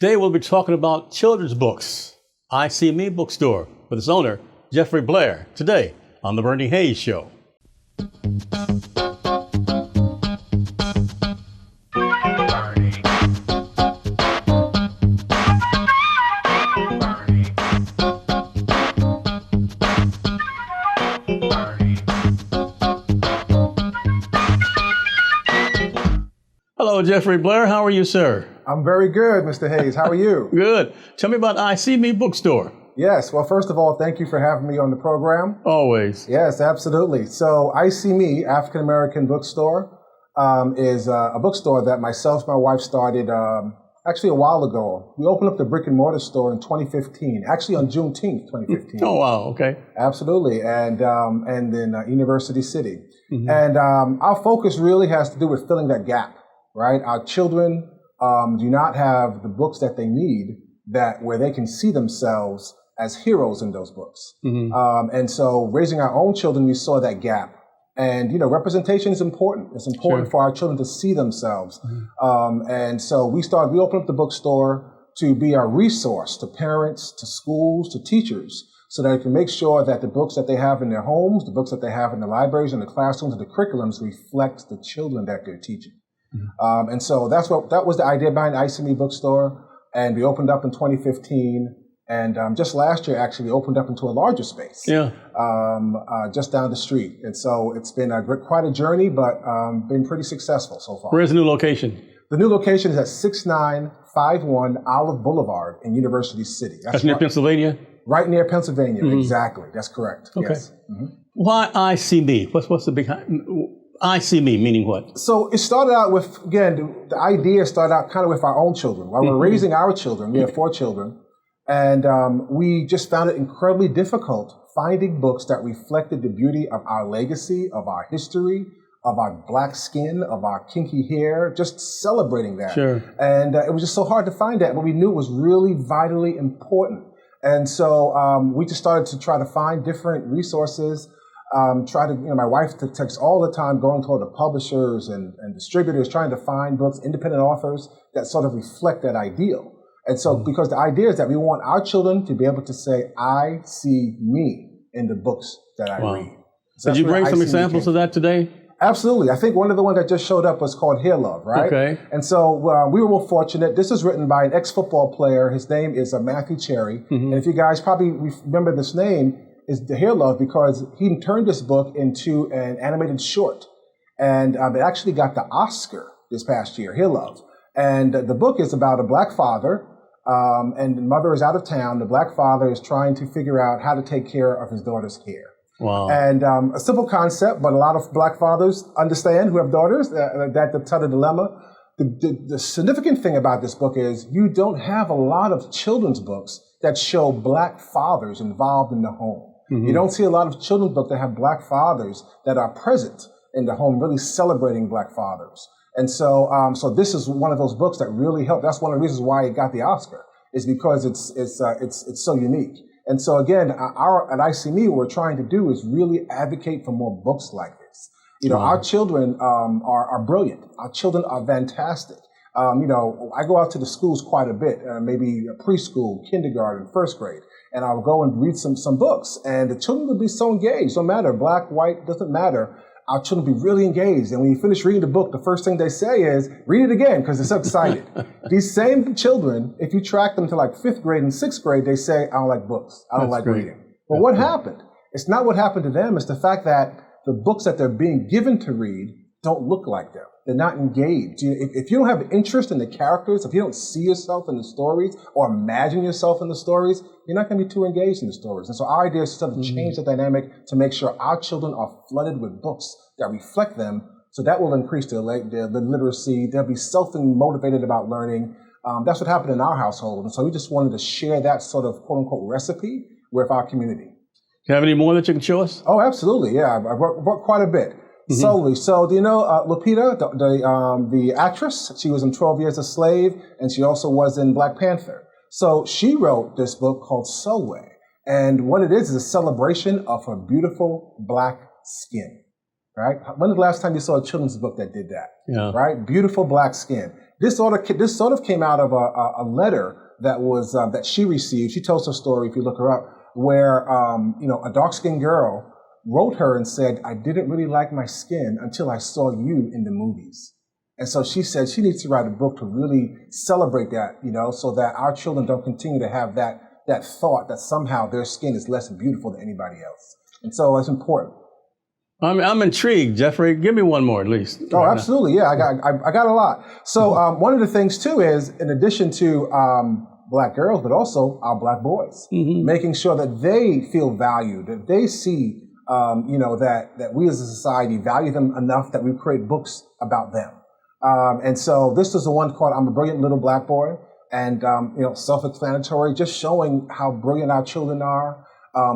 Today we'll be talking about children's books. EyeSeeMe Bookstore with its owner, Jeffrey Blair, today on The Bernie Hayes Show. Hello, Jeffrey Blair. How are you, sir? I'm very good, Mr. Hayes. How are you? Good. Tell me about EyeSeeMe Bookstore. Yes. Well, first of all, thank you for having me on the program. Always. Yes, absolutely. So EyeSeeMe African American Bookstore is a bookstore that myself and my wife started actually a while ago. We opened up the brick and mortar store in 2015, actually on Juneteenth, 2015. Oh, wow. Okay. Absolutely. And in University City. Mm-hmm. And our focus really has to do with filling that gap, right? Our children do not have the books that they need where they can see themselves as heroes in those books. Mm-hmm. And so raising our own children, we saw that gap. And, you know, representation is important. It's important for our children to see themselves. Mm-hmm. And so we opened up the bookstore to be a resource to parents, to schools, to teachers, so that it can make sure that the books that they have in their homes, the books that they have in the libraries and the classrooms and the curriculums reflect the children that they're teaching. Mm-hmm. And so that was the idea behind EyeSeeMe Bookstore. And we opened up in 2015. And just last year, actually, we opened up into a larger space, just down the street. And so it's been quite a journey, but been pretty successful so far. Where's the new location? The new location is at 6951 Olive Boulevard in University City. That's near Pennsylvania? Right near Pennsylvania, mm-hmm. Exactly. That's correct. Okay. Yes. Mm-hmm. Why EyeSeeMe? What's the big... EyeSeeMe, meaning what? So it started out with, again, the idea started out kind of with our own children. While we're raising our children, we have 4 children. And we just found it incredibly difficult finding books that reflected the beauty of our legacy, of our history, of our black skin, of our kinky hair, just celebrating that. Sure. And it was just so hard to find that, but we knew it was really vitally important. And so we just started to try to find different resources, my wife takes all the time going to all the publishers and distributors, trying to find books, independent authors that sort of reflect that ideal. And so, because the idea is that we want our children to be able to say, I see me in the books that I read. So did you bring some examples of that today? Absolutely. I think one of the ones that just showed up was called Hair Love, right? Okay. And so we were more fortunate. This is written by an ex-football player. His name is Matthew Cherry. Mm-hmm. And if you guys probably remember this name, is the Hair Love, because he turned this book into an animated short. And it actually got the Oscar this past year, Hair Love. And the book is about a black father. And the mother is out of town. The black father is trying to figure out how to take care of his daughter's hair. Wow. And a simple concept, but a lot of black fathers understand who have daughters, that's the dilemma. The significant thing about this book is you don't have a lot of children's books that show black fathers involved in the home. Mm-hmm. You don't see a lot of children's books that have black fathers that are present in the home, really celebrating black fathers. And so, so this is one of those books that really helped. That's one of the reasons why it got the Oscar, is because it's so unique. And so again, at EyeSeeMe, what we're trying to do is really advocate for more books like this. You know, our children are brilliant. Our children are fantastic. I go out to the schools quite a bit, maybe preschool, kindergarten, first grade, and I'll go and read some books. And the children will be so engaged. No matter black, white, doesn't matter. Our children will be really engaged. And when you finish reading the book, the first thing they say is, read it again, because they're so excited. These same children, if you track them to like 5th grade and 6th grade, they say, I don't like books. I don't like reading. But what happened? It's not what happened to them. It's the fact that the books that they're being given to read don't look like them. They're not engaged. If you don't have interest in the characters, if you don't see yourself in the stories or imagine yourself in the stories, you're not going to be too engaged in the stories. And so our idea is to sort of change the dynamic to make sure our children are flooded with books that reflect them. So that will increase their literacy. They'll be self-motivated about learning. That's what happened in our household. And so we just wanted to share that sort of quote unquote recipe with our community. Do you have any more that you can show us? Oh, absolutely. Yeah, I've worked quite a bit. Mm-hmm. Solely. So, do you know Lupita, the actress? She was in 12 Years a Slave, and she also was in Black Panther. So she wrote this book called Sowe. And what it is a celebration of her beautiful black skin. Right? When was the last time you saw a children's book that did that? Yeah. Right? Beautiful black skin. This sort of came out of a letter that was that she received. She tells her story, if you look her up, where a dark-skinned girl wrote her and said, "I didn't really like my skin until I saw you in the movies." And so she said she needs to write a book to really celebrate that, so that our children don't continue to have that thought that somehow their skin is less beautiful than anybody else. And so it's important. I'm intrigued, Jeffrey. Give me one more at least. Oh, right, absolutely. Now. Yeah, I got a lot. So one of the things too is, in addition to Black girls, but also our Black boys, making sure that they feel valued, that they see, that we as a society value them enough that we create books about them. And so this is the one called "I'm a Brilliant Little Black Boy," and self-explanatory, just showing how brilliant our children are.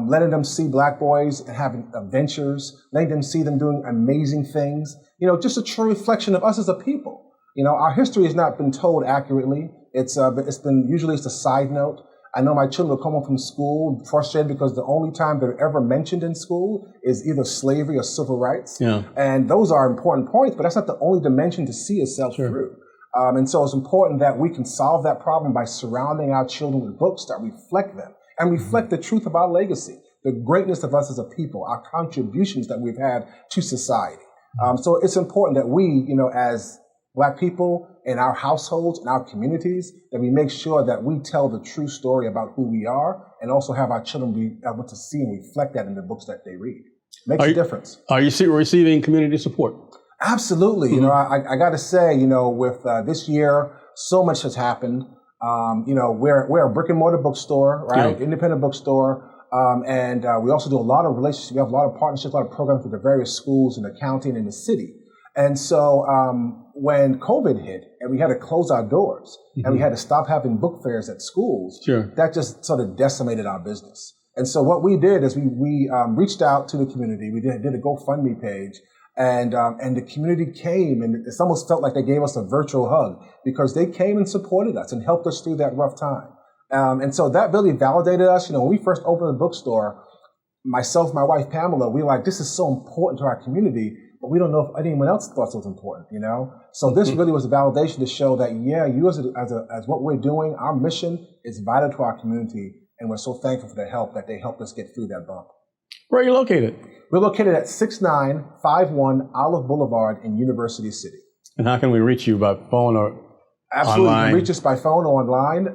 Letting them see Black boys and having adventures, letting them see them doing amazing things. Just a true reflection of us as a people. Our history has not been told accurately. It's been usually a side note. I know my children will come home from school frustrated because the only time they're ever mentioned in school is either slavery or civil rights. Yeah. And those are important points, but that's not the only dimension to see itself through. And so it's important that we can solve that problem by surrounding our children with books that reflect them and reflect the truth of our legacy, the greatness of us as a people, our contributions that we've had to society. So it's important that we, as Black people in our households, in our communities, that we make sure that we tell the true story about who we are and also have our children be able to see and reflect that in the books that they read. Makes a difference. Are you receiving community support? Absolutely. I got to say, with this year, so much has happened. We're a brick and mortar bookstore, right? Yeah. Independent bookstore. And we also do a lot of relationships. We have a lot of partnerships, a lot of programs with the various schools in the county and in the city. And so when COVID hit and we had to close our doors and we had to stop having book fairs at schools, that just sort of decimated our business. And so what we did is we reached out to the community. We did a GoFundMe page. And the community came, and it almost felt like they gave us a virtual hug because they came and supported us and helped us through that rough time. And so that really validated us. When we first opened the bookstore, myself, my wife, Pamela, we were like, this is so important to our community, but we don't know if anyone else thought it was important, So this really was a validation to show that, you as what we're doing, our mission is vital to our community, and we're so thankful for the help that they helped us get through that bump. Where are you located? We're located at 6951 Olive Boulevard in University City. And how can we reach you by phone or Absolutely. online? You can reach us by phone or online.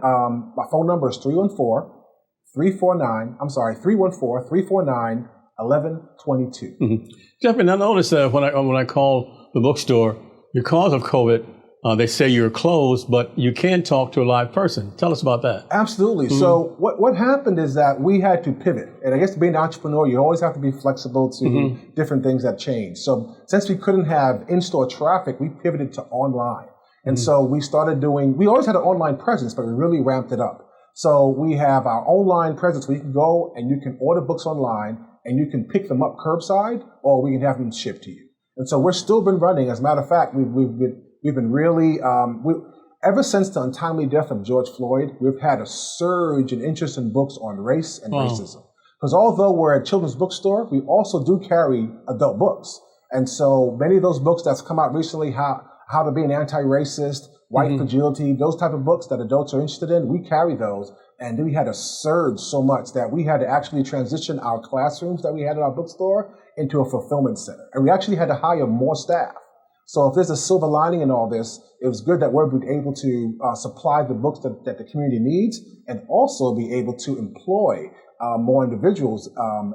My phone number is 314-349-1122. Jeffrey, I noticed when I call the bookstore, because of COVID, they say you're closed, but you can talk to a live person. Tell us about that. Absolutely. So what happened is that we had to pivot. And I guess being an entrepreneur, you always have to be flexible to different things that change. So since we couldn't have in-store traffic, we pivoted to online. And so we always had an online presence, but we really ramped it up. So we have our online presence where you can go and you can order books online and you can pick them up curbside, or we can have them shipped to you. And so we're still been running. As a matter of fact, we've been really, ever since the untimely death of George Floyd, we've had a surge in interest in books on race and racism. Because although we're a children's bookstore, we also do carry adult books. And so many of those books that's come out recently, How to Be an Anti-Racist, White Fragility, those type of books that adults are interested in, we carry those. And then we had a surge so much that we had to actually transition our classrooms that we had in our bookstore into a fulfillment center. And we actually had to hire more staff. So if there's a silver lining in all this, it was good that we're able to supply the books that the community needs and also be able to employ more individuals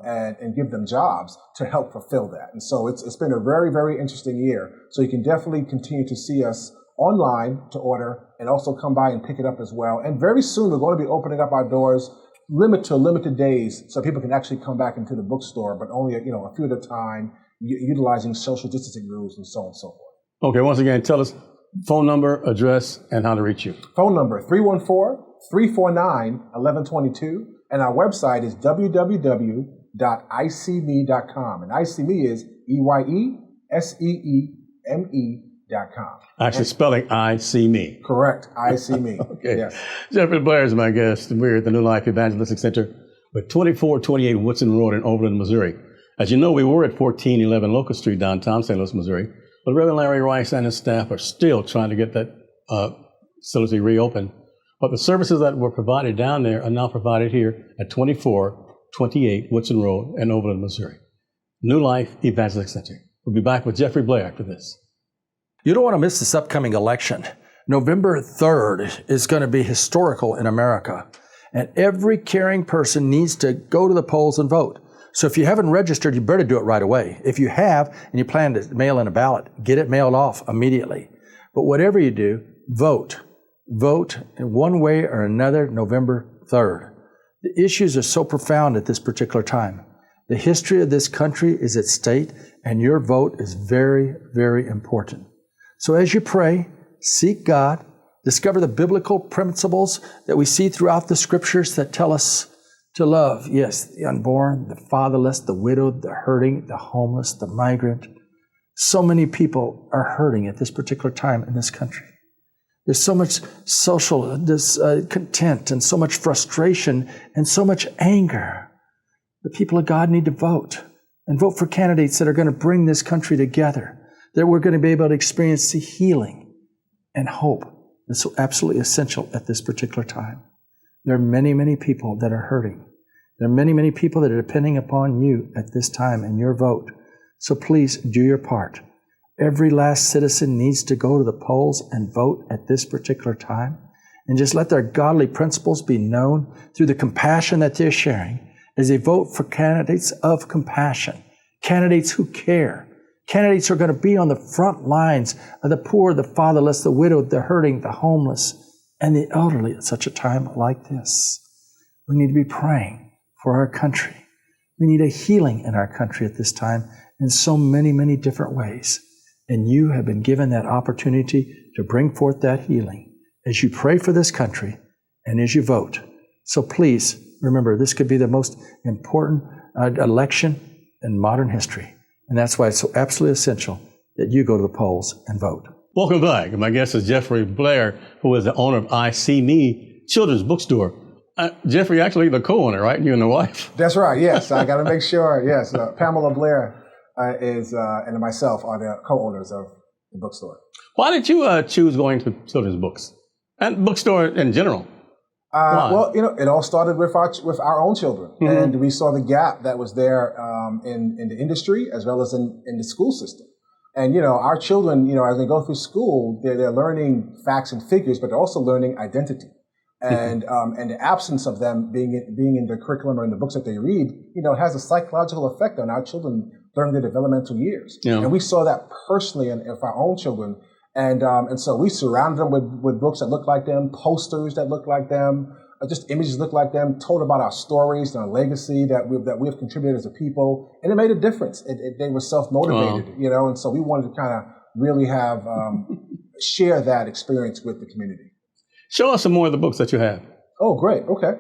and give them jobs to help fulfill that. And so it's been a very, very interesting year. So you can definitely continue to see us online to order and also come by and pick it up as well. And very soon we're going to be opening up our doors limited days so people can actually come back into the bookstore, but only a few at a time, utilizing social distancing rules and so on and so forth. Okay, once again, tell us phone number, address, and how to reach you. Phone number, 314-349-1122. And our website is www.EyeSeeMe.com. And EyeSeeMe is EyeSeeMe.com. Actually spelling EyeSeeMe. Correct, EyeSeeMe. Okay. Yes. Jeffrey Blair is my guest. We're at the New Life Evangelistic Center with 2428 Woodson Road in Overland, Missouri. As you know, we were at 1411 Locust Street, downtown St. Louis, Missouri. But Reverend Larry Rice and his staff are still trying to get that facility reopened. But the services that were provided down there are now provided here at 2428 Woodson Road in Overland, Missouri. New Life Evangelistic Center. We'll be back with Jeffrey Blair after this. You don't want to miss this upcoming election. November 3rd is going to be historical in America. And every caring person needs to go to the polls and vote. So if you haven't registered, you better do it right away. If you have and you plan to mail in a ballot, get it mailed off immediately. But whatever you do, vote. Vote in one way or another November 3rd. The issues are so profound at this particular time. The history of this country is at stake, and your vote is very, very important. So as you pray, seek God, discover the biblical principles that we see throughout the scriptures that tell us to love, yes, the unborn, the fatherless, the widowed, the hurting, the homeless, the migrant. So many people are hurting at this particular time in this country. There's so much social discontent and so much frustration and so much anger. The people of God need to vote and vote for candidates that are going to bring this country together, that we're going to be able to experience the healing and hope that's so absolutely essential at this particular time. There are many, many people that are hurting. There are many, many people that are depending upon you at this time and your vote. So please do your part. Every last citizen needs to go to the polls and vote at this particular time, and just let their godly principles be known through the compassion that they're sharing as they vote for candidates of compassion, candidates who care, candidates who are going to be on the front lines of the poor, the fatherless, the widowed, the hurting, the homeless, and the elderly at such a time like this. We need to be praying for our country. We need a healing in our country at this time in so many, many different ways. And you have been given that opportunity to bring forth that healing as you pray for this country and as you vote. So please remember, this could be the most important election in modern history. And that's why it's so absolutely essential that you go to the polls and vote. Welcome back. My guest is Jeffrey Blair, who is the owner of EyeSeeMe Children's Bookstore. Jeffrey, actually the co-owner, right? You and the wife? That's right, yes. I got to make sure, yes. Pamela Blair and myself are the co-owners of the bookstore. Why did you choose going to children's books and bookstore in general? Well, it all started with our own children, and we saw the gap that was there in the industry as well as in the school system. And our children, as they go through school, they're learning facts and figures, but they're also learning identity. And the absence of them being in the curriculum or in the books that they read, has a psychological effect on our children during their developmental years. Yeah. And we saw that personally in our own children. And so we surrounded them with books that look like them, posters that look like them, just images that look like them, told about our stories and our legacy that we have contributed as a people. And it made a difference. They were self-motivated, and so we wanted to kind of really have share that experience with the community. Show us some more of the books that you have. Oh, great. Okay.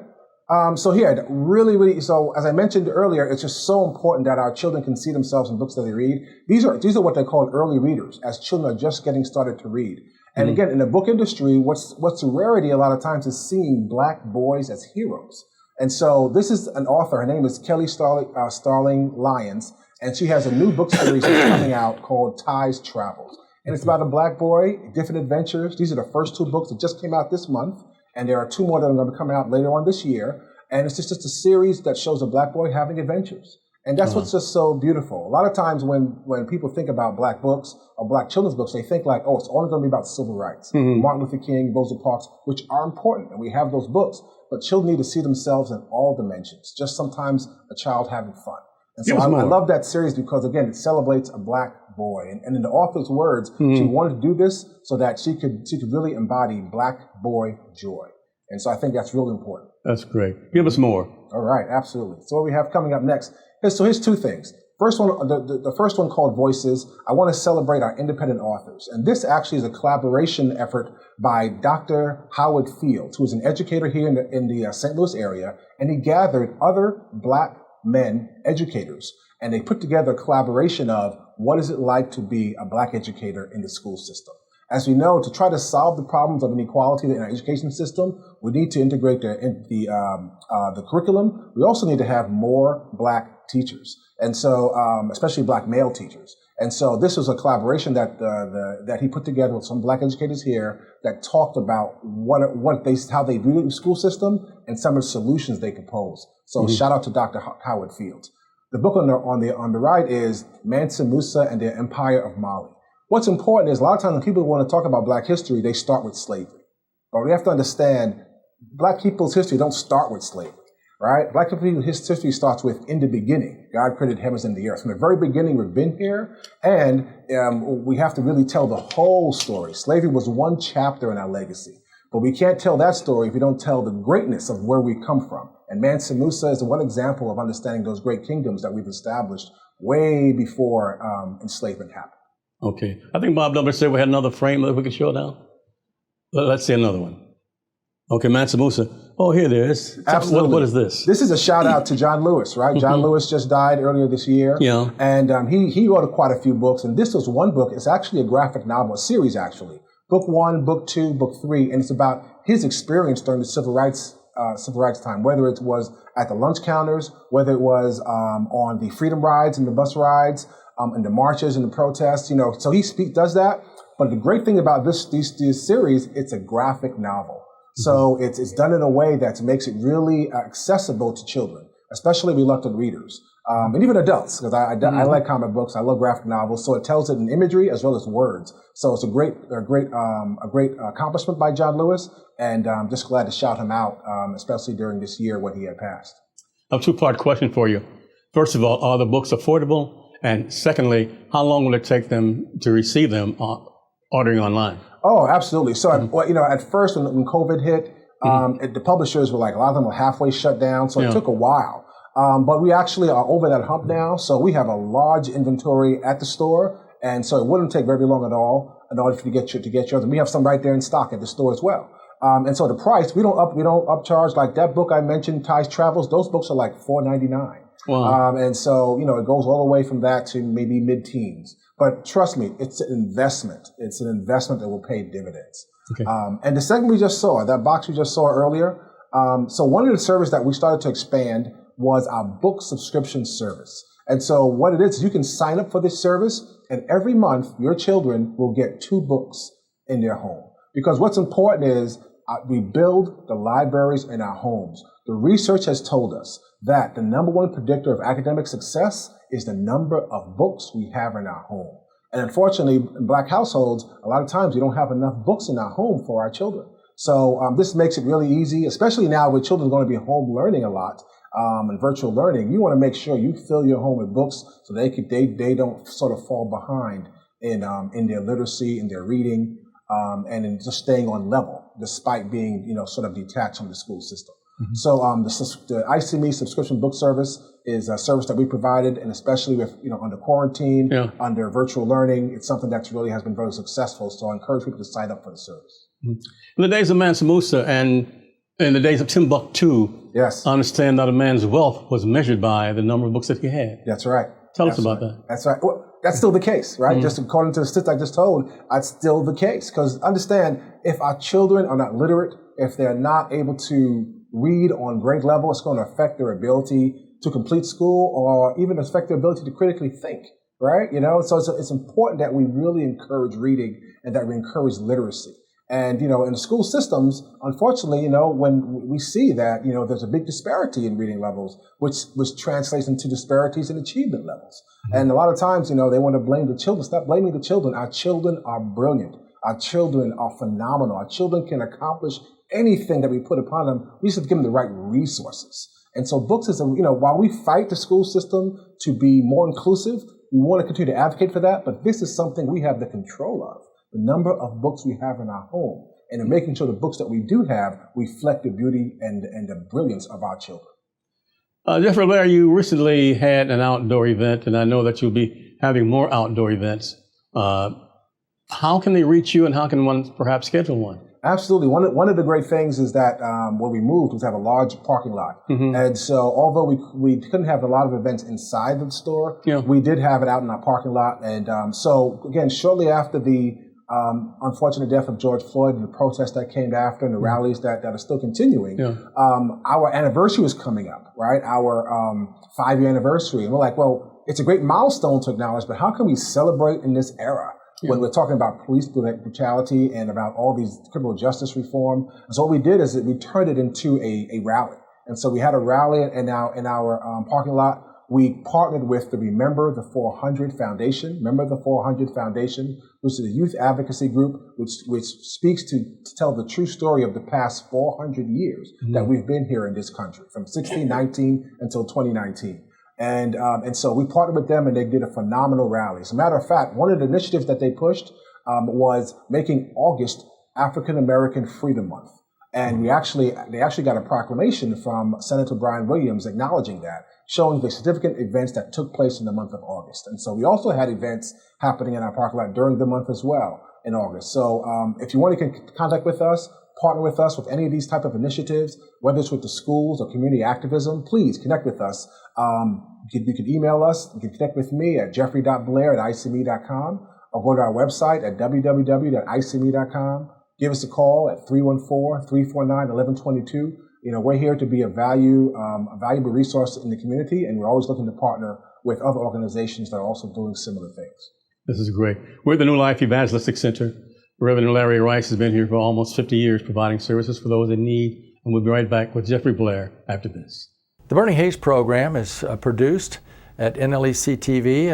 So here, really, so as I mentioned earlier, it's just so important that our children can see themselves in books that they read. These are what they call early readers, as children are just getting started to read. And again, in the book industry, what's a rarity a lot of times is seeing Black boys as heroes. And so this is an author. Her name is Kelly Starling Lyons, and she has a new book series that's coming out called Ty's Travels. And it's about a Black boy, different adventures. These are the first two books that just came out this month. And there are two more that are going to be coming out later on this year. And it's just a series that shows a Black boy having adventures. And that's what's just so beautiful. A lot of times when people think about Black books or Black children's books, they think like, it's only going to be about civil rights. Martin Luther King, Rosa Parks, which are important. And we have those books. But children need to see themselves in all dimensions. Just sometimes a child having fun. And so I love that series because, again, it celebrates a Black boy. And in the author's words, she wanted to do this so that she could really embody Black boy joy. And so I think that's really important. That's great. Give us more. All right, absolutely. So what we have coming up next, here's two things. First one, the first one called Voices. I want to celebrate our independent authors. And this actually is a collaboration effort by Dr. Howard Fields, who is an educator here in the St. Louis area. And he gathered other Black men educators. And they put together a collaboration of what is it like to be a Black educator in the school system. As we know, to try to solve the problems of inequality in our education system, we need to integrate the curriculum. We also need to have more Black teachers, and so especially Black male teachers. And so this was a collaboration that he put together with some Black educators here that talked about how they view the school system and some of the solutions they propose. So shout out to Dr. Howard Fields. The book on the right is Mansa Musa and the Empire of Mali. What's important is a lot of times when people want to talk about Black history, they start with slavery. But we have to understand Black people's history don't start with slavery. Right? Black people's history starts with, in the beginning, God created heavens and the earth. From the very beginning, we've been here, and we have to really tell the whole story. Slavery was one chapter in our legacy, but we can't tell that story if we don't tell the greatness of where we come from. And Mansa Musa is one example of understanding those great kingdoms that we've established way before enslavement happened. Okay. I think Bob Dumber said we had another frame that we could show now. Let's see another one. Okay, Mansa Musa. Oh, here it is. Absolutely. What is this? This is a shout out to John Lewis, right? John Lewis just died earlier this year. Yeah. And he wrote quite a few books. And this was one book. It's actually a graphic novel, a series actually. Book 1, Book 2, Book 3. And it's about his experience during the civil rights time, whether it was at the lunch counters, whether it was on the freedom rides and the bus rides, and the marches and the protests, So he does that. But the great thing about this series, it's a graphic novel. So it's done in a way that makes it really accessible to children, especially reluctant readers, and even adults, because I like comic books. I love graphic novels, so it tells it in imagery as well as words. So it's a great accomplishment by John Lewis, and I'm just glad to shout him out, especially during this year when he had passed. A two-part question for you. First of all, are the books affordable? And secondly, how long will it take them to receive them ordering online? Oh, absolutely. So, at first when COVID hit, the publishers were a lot of them were halfway shut down. So it took a while. But we actually are over that hump now. So we have a large inventory at the store. And so it wouldn't take very long at all in order to get yours. And we have some right there in stock at the store as well. And so the price, we don't upcharge. Like that book I mentioned, Ty's Travels, those books are like $4.99. Wow. And so, it goes all the way from that to maybe mid-teens. But trust me, it's an investment. It's an investment that will pay dividends. Okay. And the second we just saw, that box we just saw earlier, so one of the services that we started to expand was our book subscription service. And so what it is, you can sign up for this service, and every month your children will get 2 books in their home. Because what's important is we build the libraries in our homes. The research has told us that the number one predictor of academic success is the number of books we have in our home. And unfortunately, in Black households, a lot of times we don't have enough books in our home for our children. So this makes it really easy, especially now with children going to be home learning a lot and virtual learning. You want to make sure you fill your home with books so they don't sort of fall behind in their literacy, in their reading, and in just staying on level, despite being sort of detached from the school system. Mm-hmm. So the EyeSeeMe subscription book service is a service that we provided, and especially with under quarantine, under virtual learning, it's something that really has been very successful. So I encourage people to sign up for the service. Mm-hmm. In the days of Mansa Musa and in the days of Timbuktu, yes, I understand that a man's wealth was measured by the number of books that he had. That's right. Tell us about that. That's right. Well, that's still the case, right? Mm-hmm. Just according to the statistics I just told, that's still the case. Because understand, if our children are not literate, if they're not able to read on grade level, it's going to affect their ability to complete school or even affect their ability to critically think, right? So it's important that we really encourage reading and that we encourage literacy. And, in the school systems, unfortunately, when we see that, there's a big disparity in reading levels, which translates into disparities in achievement levels. Mm-hmm. And a lot of times, they want to blame the children. Stop blaming the children. Our children are brilliant. Our children are phenomenal. Our children can accomplish anything that we put upon them. We just have to give them the right resources. And so books is, while we fight the school system to be more inclusive, we want to continue to advocate for that. But this is something we have the control of. The number of books we have in our home, and in making sure the books that we do have reflect the beauty and the brilliance of our children. Jeffrey Blair, you recently had an outdoor event, and I know that you'll be having more outdoor events. How can they reach you, and how can one perhaps schedule one? Absolutely. One of the great things is that where we moved was to have a large parking lot. Mm-hmm. And so although we couldn't have a lot of events inside the store, we did have it out in our parking lot. And so again, shortly after the unfortunate death of George Floyd and the protests that came after and the rallies that are still continuing, our anniversary was coming up, right? Our 5-year anniversary. And we're like, well, it's a great milestone to acknowledge, but how can we celebrate in this era when we're talking about police brutality and about all these criminal justice reform? And so what we did is that we turned it into a rally. And so we had a rally in our parking lot. We partnered with the Remember the 400 Foundation, which is a youth advocacy group which speaks to tell the true story of the past 400 years that we've been here in this country, from 1619 until 2019. And so we partnered with them, and they did a phenomenal rally. As a matter of fact, one of the initiatives that they pushed was making August African American Freedom Month. And they actually got a proclamation from Senator Brian Williams acknowledging that, showing the significant events that took place in the month of August. And so we also had events happening in our parking lot during the month as well in August. So if you want to contact with us, partner with us with any of these type of initiatives, whether it's with the schools or community activism, please connect with us. You can email us. You can connect with me at jeffrey.blair@EyeSeeMe.com, or go to our website at www.eyeseeme.com. Give us a call at 314-349-1122. We're here to be a valuable resource in the community, and we're always looking to partner with other organizations that are also doing similar things. This is great. We're at the New Life Evangelistic Center. Reverend Larry Rice has been here for almost 50 years providing services for those in need, and we'll be right back with Jeffrey Blair after this. The Bernie Hayes program is produced at NLEC TV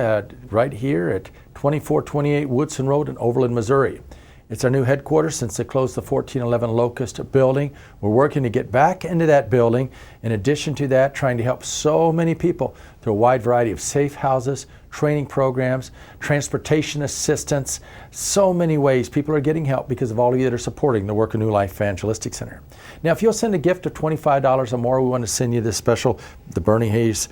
right here at 2428 Woodson Road in Overland, Missouri. It's our new headquarters since they closed the 1411 Locust building. We're working to get back into that building. In addition to that, trying to help so many people through a wide variety of safe houses, training programs, transportation assistance, so many ways people are getting help because of all of you that are supporting the work of New Life Evangelistic Center. Now, if you'll send a gift of $25 or more, we want to send you this special, the Bernie Hayes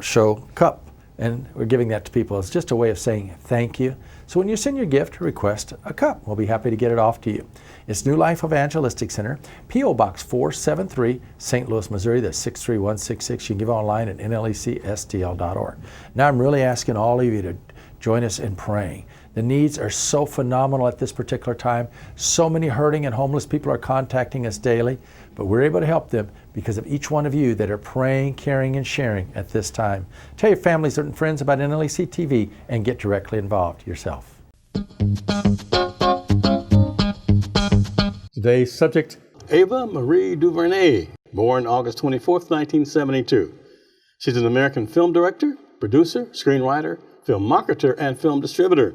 Show cup. And we're giving that to people as just a way of saying thank you. So when you send your gift, request a cup. We'll be happy to get it off to you. It's New Life Evangelistic Center, P.O. Box 473, St. Louis, Missouri. That's 63166. You can give online at nlecstl.org. Now I'm really asking all of you to join us in praying. The needs are so phenomenal at this particular time. So many hurting and homeless people are contacting us daily, but we're able to help them because of each one of you that are praying, caring, and sharing at this time. Tell your families and friends about NLEC TV and get directly involved yourself. Today's subject, Ava Marie DuVernay, born August 24th, 1972. She's an American film director, producer, screenwriter, film marketer, and film distributor.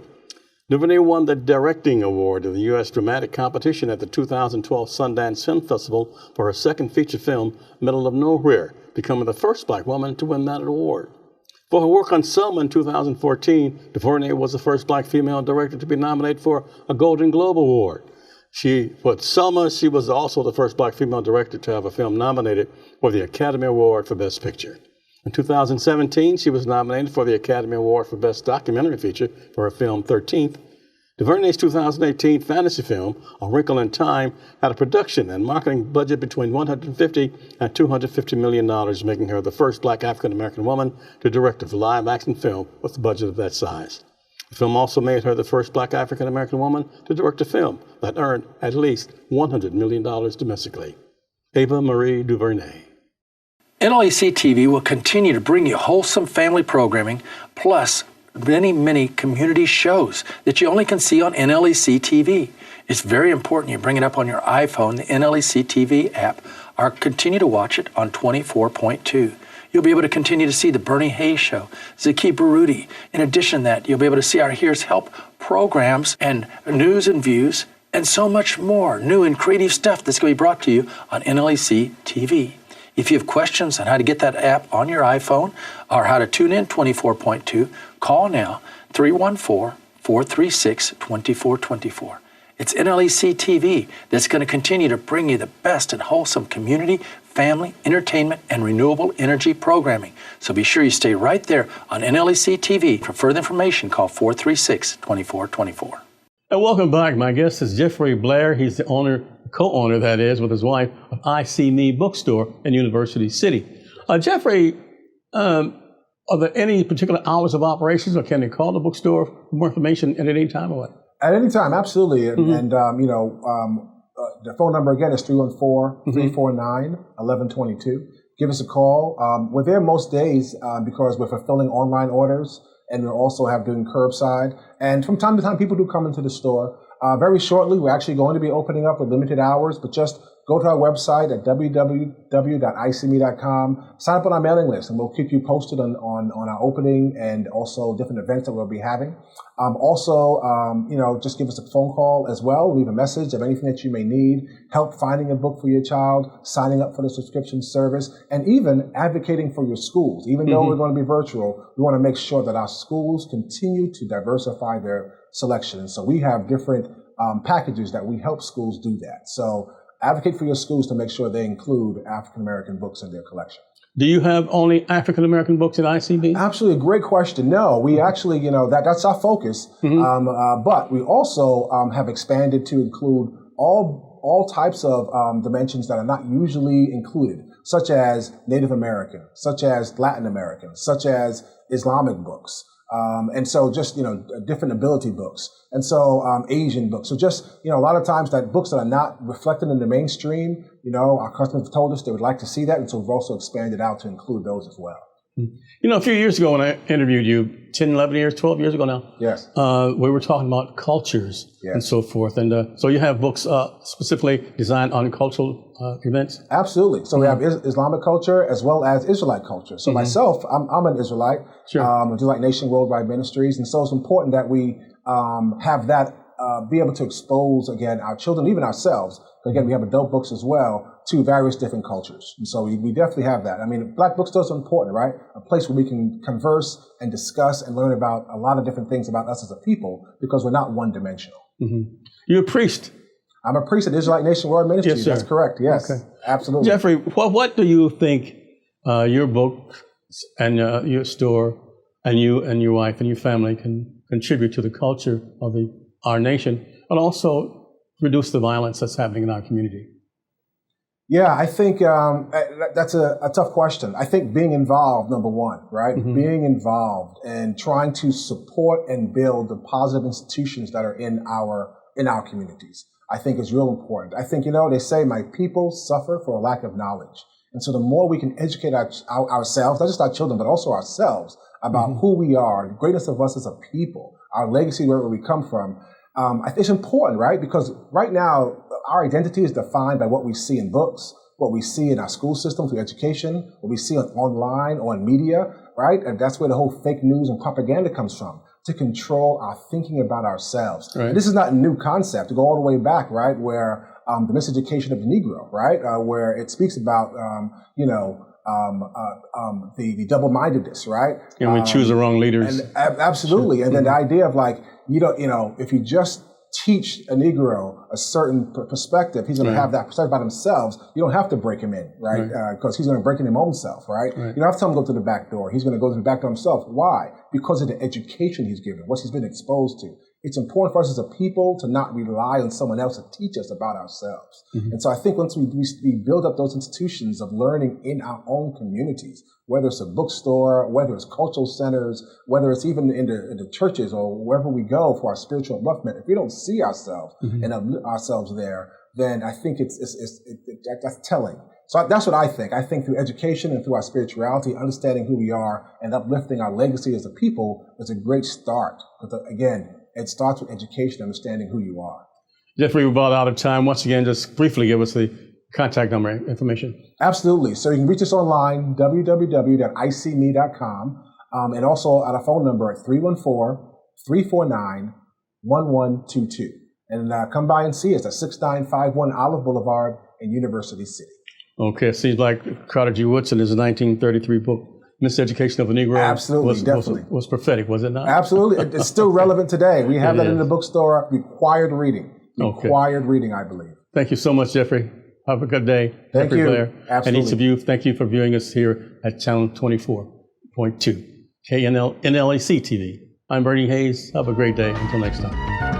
DuVernay won the Directing Award in the U.S. Dramatic Competition at the 2012 Sundance Film Festival for her second feature film, Middle of Nowhere, becoming the first Black woman to win that award. For her work on Selma in 2014, DuVernay was the first Black female director to be nominated for a Golden Globe Award. For Selma, she was also the first Black female director to have a film nominated for the Academy Award for Best Picture. In 2017, she was nominated for the Academy Award for Best Documentary Feature for her film 13th. DuVernay's 2018 fantasy film, A Wrinkle in Time, had a production and marketing budget between $150 and $250 million, making her the first Black African-American woman to direct a live-action film with a budget of that size. The film also made her the first Black African-American woman to direct a film that earned at least $100 million domestically. Ava Marie DuVernay. NLEC TV will continue to bring you wholesome family programming, plus many, many community shows that you only can see on NLEC TV. It's very important you bring it up on your iPhone, the NLEC TV app, or continue to watch it on 24.2. You'll be able to continue to see the Bernie Hayes Show, Zaki Baruti. In addition to that, you'll be able to see our Here's Help programs and news and views, and so much more new and creative stuff that's going to be brought to you on NLEC TV. If you have questions on how to get that app on your iPhone or how to tune in 24.2, call now 314-436-2424. It's NLEC TV that's going to continue to bring you the best in wholesome community, family, entertainment, and renewable energy programming. So be sure you stay right there on NLEC TV. For further information, call 436-2424. And welcome back. My guest is Jeffrey Blair. He's the co-owner, that is, with his wife, of EyeSeeMe Bookstore in University City. Jeffrey, are there any particular hours of operations, or can they call the bookstore for more information at any time or what? At any time, absolutely. And the phone number again is 314-349-1122. Give us a call. We're there most days because we're fulfilling online orders, and we also have doing curbside. And from time to time, people do come into the store. Very shortly, we're actually going to be opening up with limited hours, but just go to our website at www.EyeSeeMe.com, sign up on our mailing list, and we'll keep you posted on our opening and also different events that we'll be having. Just give us a phone call as well, leave a message of anything that you may need, help finding a book for your child, signing up for the subscription service, and even advocating for your schools. Even though we're going to be virtual, we want to make sure that our schools continue to diversify their selection. And so we have different packages that we help schools do that. So advocate for your schools to make sure they include African-American books in their collection. Do you have only African-American books in EyeSeeMe? Absolutely, a great question. No, we actually, that's our focus. But we also have expanded to include all types of dimensions that are not usually included, such as Native American, such as Latin American, such as Islamic books. And so just, different ability books. And so Asian books. So just, a lot of times that books that are not reflected in the mainstream, our customers have told us they would like to see that. And so we've also expanded out to include those as well. A few years ago when I interviewed you, 10, 11 years, 12 years ago now, yes, we were talking about cultures and so forth. And so you have books specifically designed on cultural events? Absolutely. So we have Islamic culture as well as Israelite culture. So myself, I'm an Israelite, Israelite Nation Worldwide Ministries. And so it's important that we have that, be able to expose, again, our children, even ourselves. Again, we have adult books as well, to various different cultures. And so we definitely have that. I mean, Black bookstores are important, right? A place where we can converse and discuss and learn about a lot of different things about us as a people, because we're not one-dimensional. You're a priest. I'm a priest at Israelite Nation World Ministries. Yes, sir. That's correct. Yes, absolutely. Jeffrey, what do you think your book and your store and you and your wife and your family can contribute to the culture of our nation, and also reduce the violence that's happening in our community? Yeah, I think that's a tough question. I think being involved, number one, right? Being involved and trying to support and build the positive institutions that are in our communities, I think is real important. I think, they say my people suffer for a lack of knowledge. And so the more we can educate ourselves, not just our children, but also ourselves, about who we are, the greatness of us as a people, our legacy, wherever we come from, I think it's important, right? Because right now, our identity is defined by what we see in books, what we see in our school system through education, what we see online or in media, right? And that's where the whole fake news and propaganda comes from, to control our thinking about ourselves. Right. This is not a new concept. To go all the way back, right, where the miseducation of the Negro, right, where it speaks about, the double-mindedness, right? We choose the wrong leaders. And, absolutely. And then the idea of if you just teach a Negro a certain perspective, he's going to have that perspective about himself. You don't have to break him in, right? Because he's going to break in his own self, right? You don't have to tell him to go to the back door. He's going to go to the back door himself. Why? Because of the education he's given, what he's been exposed to. It's important for us as a people to not rely on someone else to teach us about ourselves. And so I think once we build up those institutions of learning in our own communities, whether it's a bookstore, whether it's cultural centers, whether it's even in the churches or wherever we go for our spiritual upliftment, if we don't see ourselves and ourselves there, then I think that's telling. So that's what I think. I think through education and through our spirituality, understanding who we are and uplifting our legacy as a people is a great start. But again, it starts with education, understanding who you are. Jeffrey, we're about out of time. Once again, just briefly give us the contact number information. Absolutely. So you can reach us online, www.EyeSeeMe.com, and also at a phone number at 314-349-1122. And come by and see us at 6951 Olive Boulevard in University City. Okay, it seems like Carter G. Woodson is a 1933 book, Miseducation of the Negro. Absolutely, definitely. Was prophetic, was it not? Absolutely. It's still relevant today. We have that in the bookstore. Required reading. Required reading, I believe. Thank you so much, Jeffrey. Have a good day. Thank you. Blair. Absolutely. And each of you, thank you for viewing us here at Channel 24.2, KNLAC TV. I'm Bernie Hayes. Have a great day. Until next time.